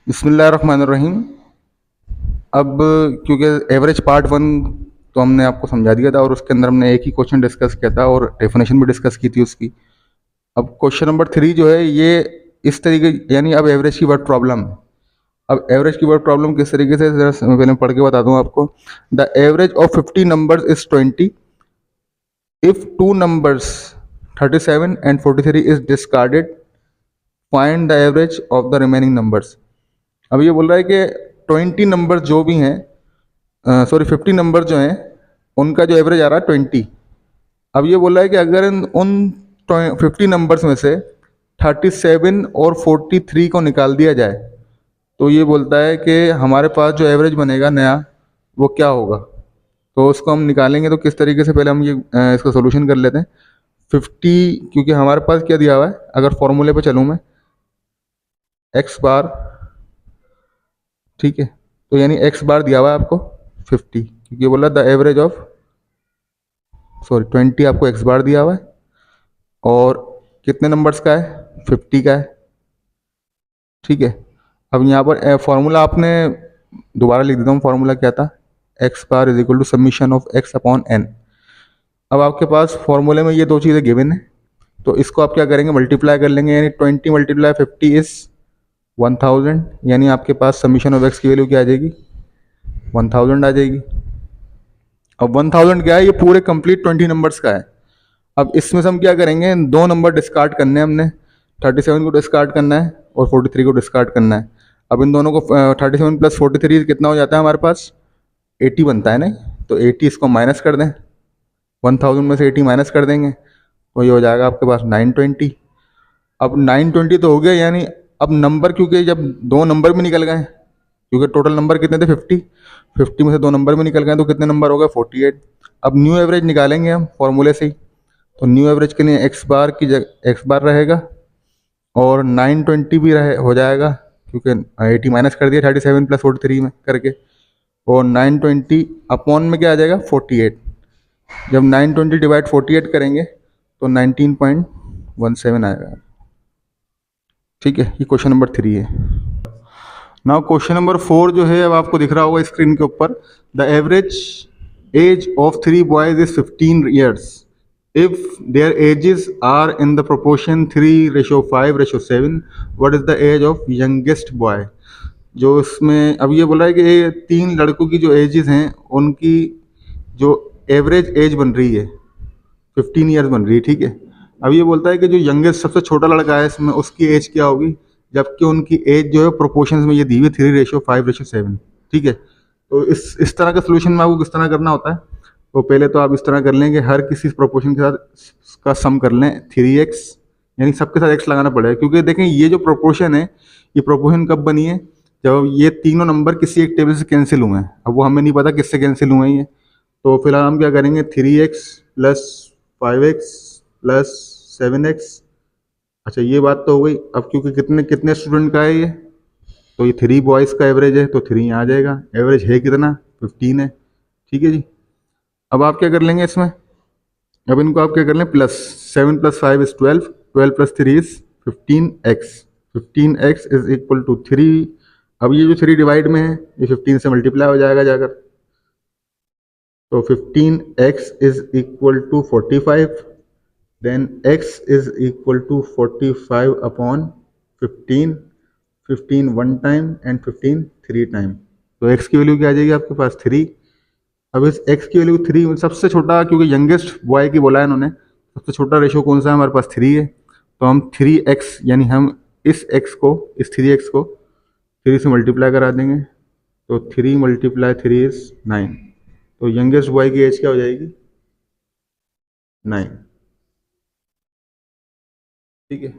बिस्मिल्लाहिर्रहमानिर्रहीम। अब क्योंकि एवरेज पार्ट वन तो हमने आपको समझा दिया था और उसके अंदर हमने एक ही क्वेश्चन डिस्कस किया था और डेफिनेशन भी डिस्कस की थी उसकी। अब क्वेश्चन नंबर 3 जो है ये इस तरीके, यानी अब एवरेज की वर्ड प्रॉब्लम है। अब एवरेज की वर्ड प्रॉब्लम किस तरीके से, जरा मैं पहले पढ़ के बता दूं आपको। The average of 50 numbers is 20 if two numbers 37 and 43 is discarded, find the average of the remaining numbers. अब ये बोल रहा है कि 20 नंबर जो भी हैं, 50 नंबर जो हैं उनका जो एवरेज आ रहा है 20। अब ये बोल रहा है कि अगर उन 50 नंबर्स में से 37 और 43 को निकाल दिया जाए तो ये बोलता है कि हमारे पास जो एवरेज बनेगा नया वो क्या होगा। तो उसको हम निकालेंगे तो किस तरीके से, पहले हम ये इसका सोल्यूशन कर लेते हैं। 50, क्योंकि हमारे पास क्या दिया हुआ है, अगर फॉर्मूले पे चलूँ मैं, एक्स बार, ठीक है, तो यानी एक्स बार दिया हुआ है आपको 50, क्योंकि बोला द एवरेज ऑफ 20 आपको एक्स बार दिया हुआ है और कितने नंबर्स का है, 50 का है, ठीक है। अब यहाँ पर फॉर्मूला आपने दोबारा लिख देता हूँ, फॉर्मूला क्या था, x bar is equal to summation of x upon n. अब आपके पास फॉर्मूले में ये दो चीज़ें गिवन है, तो इसको आप क्या करेंगे, मल्टीप्लाई कर लेंगे, यानी 20 मल्टीप्लाई 50 इज 1000, यानी आपके पास समीशन ऑफ एक्स की वैल्यू क्या आ जाएगी, 1000 आ जाएगी। अब 1000 क्या है, ये पूरे कंप्लीट 20 नंबर्स का है। अब इसमें से हम क्या करेंगे, दो नंबर डिस्कार्ड करने हैं हमने, 37 को डिस्कार्ड करना है और 43 को डिस्कार्ड करना है। अब इन दोनों को 37 प्लस 43 कितना हो जाता है हमारे पास, 80 बनता है ना। तो 80 इसको माइनस कर दें, 1000 में से 80 माइनस कर देंगे तो ये हो जाएगा आपके पास 920। अब 920 तो हो गया, यानी अब नंबर, क्योंकि जब दो नंबर भी निकल गए, क्योंकि टोटल नंबर कितने थे 50 में से दो नंबर भी निकल गए तो कितने नंबर हो गए 48। अब न्यू एवरेज निकालेंगे हम फॉर्मूले से ही, तो न्यू एवरेज के लिए एक्स बार की जगह एक्स बार रहेगा और 920 भी रहे हो जाएगा, क्योंकि 80 माइनस कर दिया 37 प्लस 43 में करके, और 920 अपॉन में क्या आ जाएगा 48। जब 920 डिवाइड 48 करेंगे तो 19.17 आएगा, ठीक है। ये क्वेश्चन नंबर 3 है। नाउ क्वेश्चन नंबर 4 जो है, अब आपको दिख रहा होगा स्क्रीन के ऊपर, the average age of 3 boys is 15 years if their ages are in the proportion 3:5:7, what is the age of youngest boy. जो इसमें अब ये बोला है कि ये तीन लड़कों की जो एजेस हैं उनकी जो एवरेज एज बन रही है 15 ईयर्स बन रही है, ठीक है। अब ये बोलता है कि जो यंगेस्ट सबसे छोटा लड़का है इसमें उसकी एज क्या होगी, जबकि उनकी एज जो है प्रोपोर्शंस में ये दी हुई 3:5:7, ठीक है। तो इस तरह का सोल्यूशन में आपको किस तरह करना होता है, तो पहले तो आप इस तरह कर लें कि हर किसी प्रोपोर्शन के साथ का सम कर लें 3x, यानी सबके साथ x लगाना पड़ेगा, क्योंकि देखें ये जो प्रोपोर्शन है ये प्रोपोर्शन कब बनी है, जब ये तीनों नंबर किसी एक टेबल से कैंसिल हुए हैं। अब वो हमें नहीं पता किससे कैंसिल हुए हैं ये, तो फिलहाल हम क्या करेंगे 3x plus 5x plus 7x। अच्छा ये बात तो हो गई। अब क्योंकि कितने कितने स्टूडेंट का है ये, तो ये 3 बॉयज़ का एवरेज है तो 3 यहाँ आ जाएगा, एवरेज है कितना 15 है, ठीक है जी। अब आप क्या कर लेंगे इसमें, अब इनको आप क्या कर लें, plus 7 plus 5 is 12, 12 plus 3 is 15x, 15x is equal to 3। अब ये जो 3 डिवाइड में है ये 15 से मल्टीप्लाई हो जाएगा जाकर, तो 15x is equal to 45, then x is equal to 45 upon 15, 15 one time and 15 3 time, तो x की वैल्यू क्या आ जाएगी आपके पास 3। अब इस x की वैल्यू 3, सबसे छोटा, क्योंकि यंगेस्ट बॉय की बोला है इन्होंने, सबसे छोटा रेशो कौन सा है हमारे पास 3 है, तो हम 3x, यानी हम इस x को, इस 3x को 3 से मल्टीप्लाई करा देंगे, तो 3 मल्टीप्लाई 3 इज 9, तो यंगेस्ट बॉय की एज क्या हो जाएगी 9, ठीक है।